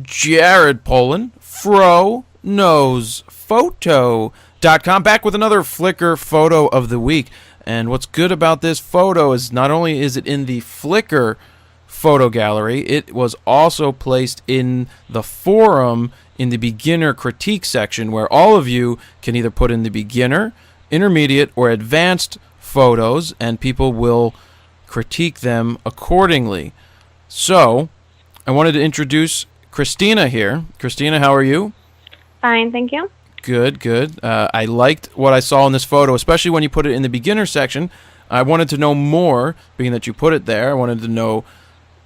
Jared Poland, FroKnowsPhoto.com, back with another Flickr photo of the week. And what's good about this photo is not only is it in the Flickr photo gallery, it was also placed in the forum in the beginner critique section, where all of you can either put in the beginner, intermediate, or advanced photos, and people will critique them accordingly. So, I wanted to introduce Christina here. Christina, how are you? Fine, thank you. Good, good. I liked what I saw in this photo, especially when you put it in the beginner section. I wanted to know more, being that you put it there. I wanted to know,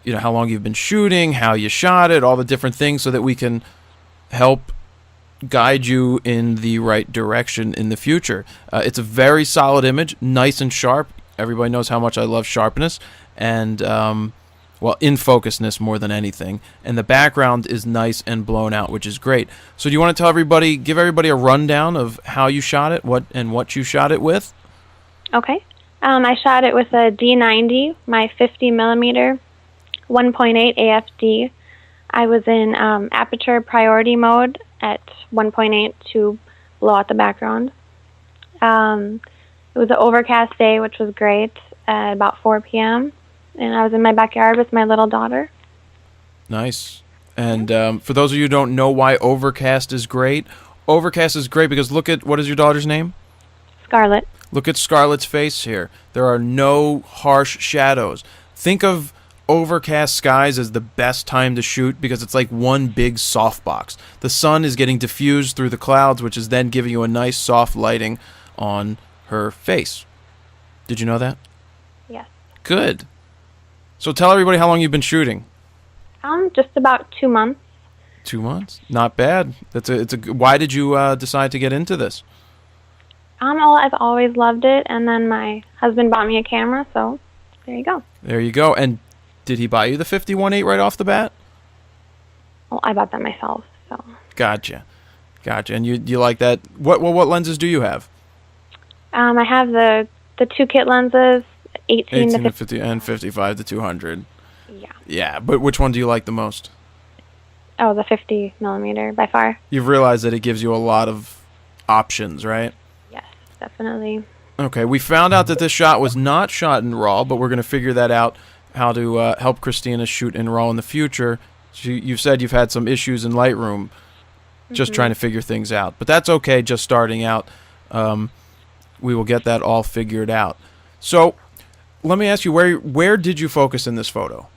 how long you've been shooting, how you shot it, all the different things, so that we can help guide you in the right direction in the future. It's a very solid image, nice and sharp. Everybody knows how much I love sharpness, and in focusness more than anything. And the background is nice and blown out, which is great. So do you want to give everybody a rundown of how you shot it, what you shot it with? Okay. I shot it with a D90, my 50 millimeter, 1.8 AFD. I was in aperture priority mode at 1.8 to blow out the background. It was an overcast day, which was great, at about 4 p.m., and I was in my backyard with my little daughter. Nice. And for those of you who don't know why overcast is great because look at, what is your daughter's name? Scarlett. Look at Scarlett's face here. There are no harsh shadows. Think of overcast skies as the best time to shoot because it's like one big softbox. The sun is getting diffused through the clouds, which is then giving you a nice soft lighting on her face. Did you know that? Yes. Good. So tell everybody how long you've been shooting. Just about 2 months. 2 months? Not bad. Why did you decide to get into this? I've always loved it, and then my husband bought me a camera, so there you go. There you go. And did he buy you the 51.8 right off the bat? Well, I bought that myself, so. Gotcha. And you like that? What lenses do you have? I have the two kit lenses, 18 to 50 and 55 to 200. Yeah. Yeah, but which one do you like the most? Oh, the 50 millimeter, by far. You've realized that it gives you a lot of options, right? Yes, definitely. Okay, we found out that this shot was not shot in RAW, but we're going to figure that out, how to help Christina shoot in RAW in the future. You've said you've had some issues in Lightroom, just trying to figure things out. But that's okay, just starting out. We will get that all figured out. So, let me ask you, where did you focus in this photo?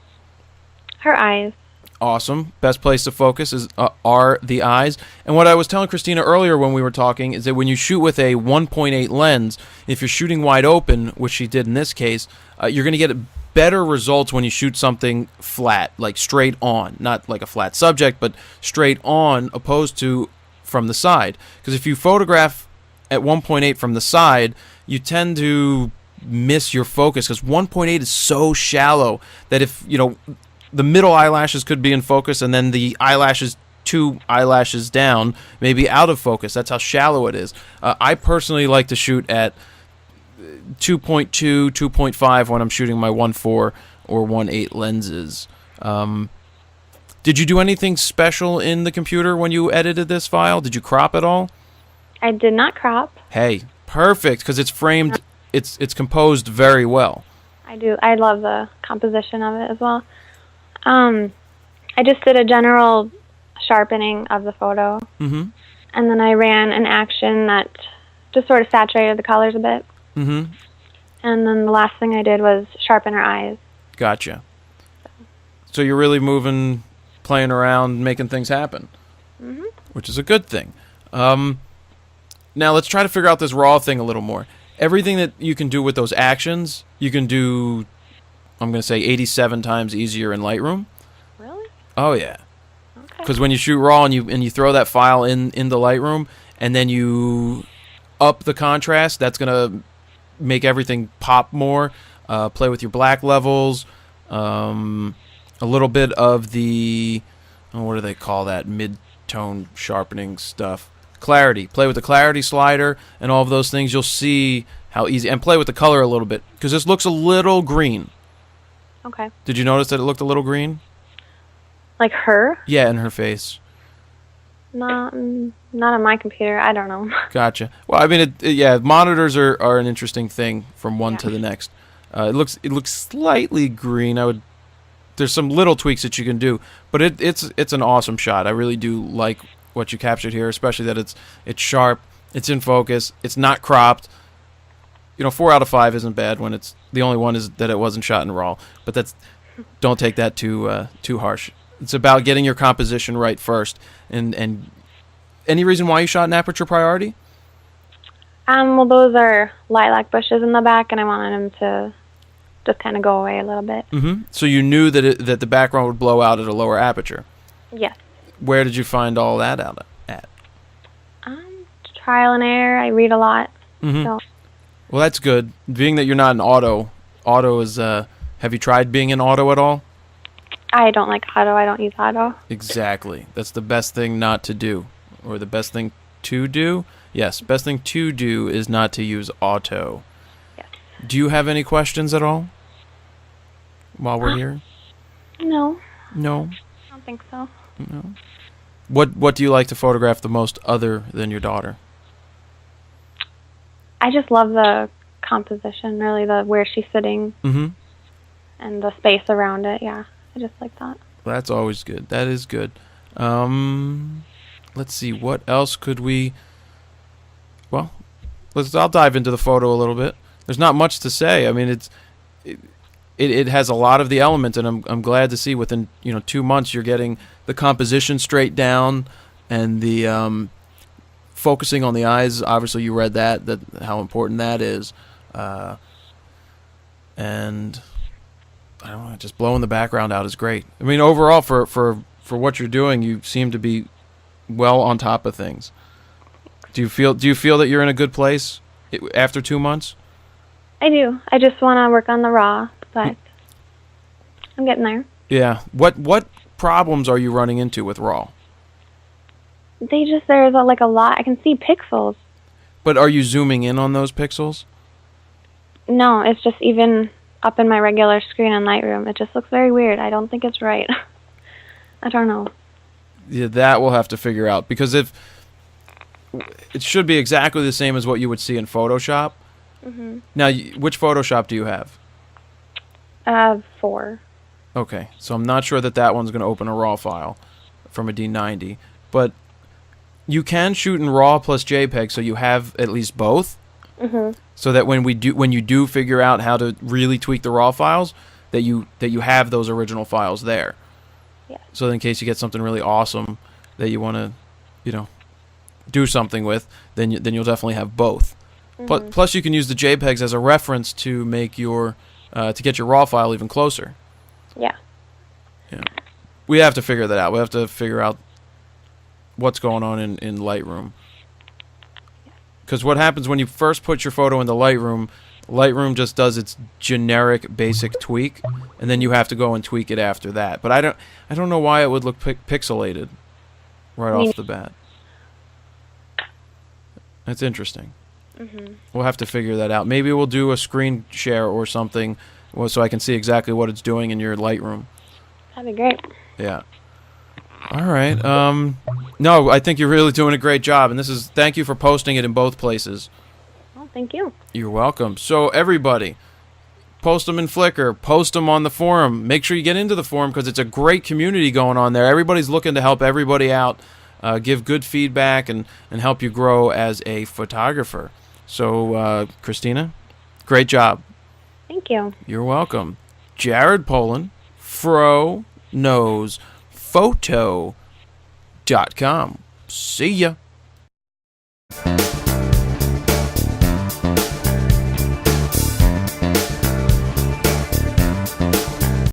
Her eyes. Awesome. Best place to focus are the eyes. And what I was telling Christina earlier when we were talking is that when you shoot with a 1.8 lens, if you're shooting wide open, which she did in this case, you're going to get better results when you shoot something flat, like straight on. Not like a flat subject, but straight on, opposed to from the side. Because if you photograph at 1.8 from the side, you tend to miss your focus, because 1.8 is so shallow that if, the middle eyelashes could be in focus, and then the eyelashes, 2 eyelashes down, may be out of focus. That's how shallow it is. I personally like to shoot at 2.2, 2.5 when I'm shooting my 1.4 or 1.8 lenses. Did you do anything special in the computer when you edited this file? Did you crop at all? I did not crop. Hey, perfect, because it's framed, it's composed very well. I do. I love the composition of it as well. I just did a general sharpening of the photo, and then I ran an action that just sort of saturated the colors a bit. And then the last thing I did was sharpen her eyes. Gotcha. So you're really moving, playing around, making things happen, which is a good thing. Now let's try to figure out this RAW thing a little more. Everything that you can do with those actions, you can do, I'm going to say 87 times easier in Lightroom. Really? Oh, yeah. Okay. Because when you shoot RAW and you throw that file in the Lightroom, and then you up the contrast, that's going to make everything pop more. Play with your black levels. A little bit of the, what do they call that, mid-tone sharpening stuff? Clarity. Play with the clarity slider and all of those things. You'll see how easy. And play with the color a little bit, because this looks a little green. Okay. Did you notice that it looked a little green? Like her? Yeah, in her face. Not on my computer. I don't know. Gotcha. Well, I mean, yeah, monitors are an interesting thing from one Yeah. to the next. It looks slightly green. There's some little tweaks that you can do, but it's an awesome shot. I really do like what you captured here, especially that it's sharp, it's in focus, it's not cropped. 4 out of 5 isn't bad when it's the only one is that it wasn't shot in RAW. But don't take that too harsh. It's about getting your composition right first. And any reason why you shot in aperture priority? Well, those are lilac bushes in the back, and I wanted them to just kind of go away a little bit. Mm-hmm. So you knew that the background would blow out at a lower aperture. Yes. Where did you find all that out at? Trial and error. I read a lot. Mm-hmm. So. Well, that's good. Being that you're not in auto is. Have you tried being in auto at all? I don't like auto. I don't use auto. Exactly. That's the best thing not to do, or the best thing to do. Yes, best thing to do is not to use auto. Yes. Do you have any questions at all while we're here? No. No. I don't think so. No. What do you like to photograph the most other than your daughter? I just love the composition, really, where she's sitting and the space around it. Yeah, I just like that. Well, that's always good. That is good. Let's see. What else could we... Well, I'll dive into the photo a little bit. There's not much to say. I mean, it has a lot of the elements, and I'm glad to see within 2 months you're getting the composition straight down, and the focusing on the eyes. Obviously, you read that how important that is, and I don't know, just blowing the background out is great. I mean, overall for what you're doing, you seem to be well on top of things. Do you feel that you're in a good place after 2 months? I do. I just want to work on the raw, but I'm getting there. Yeah. What problems are you running into with RAW? There's a lot. I can see pixels. But are you zooming in on those pixels? No, it's just even up in my regular screen in Lightroom. It just looks very weird. I don't think it's right. I don't know. Yeah, that we'll have to figure out, because if it should be exactly the same as what you would see in Photoshop. Mm-hmm. Now, which Photoshop do you have? 4. Okay, so I'm not sure that one's going to open a RAW file from a D90, but you can shoot in RAW plus JPEG, so you have at least both. Mm-hmm. So that when you do figure out how to really tweak the RAW files, that you have those original files there. Yeah. So in case you get something really awesome that you want to, do something with, then you'll definitely have both. Mm-hmm. Plus, you can use the JPEGs as a reference to make to get your RAW file even closer. Yeah. Yeah. We have to figure that out. We have to figure out what's going on in Lightroom. Because what happens when you first put your photo into Lightroom just does its generic basic tweak, and then you have to go and tweak it after that. But I don't know why it would look pixelated right off the bat. That's interesting. Mm-hmm. We'll have to figure that out. Maybe we'll do a screen share or something, so I can see exactly what it's doing in your Lightroom. That'd be great. Yeah. All right. No, I think you're really doing a great job, and thank you for posting it in both places. Well, thank you. You're welcome. So everybody, post them in Flickr, post them on the forum. Make sure you get into the forum, because it's a great community going on there. Everybody's looking to help everybody out, give good feedback, and help you grow as a photographer. So, Christina, great job. Thank you. You're welcome. Jared Poland, Fro Knows Photo.com. See ya.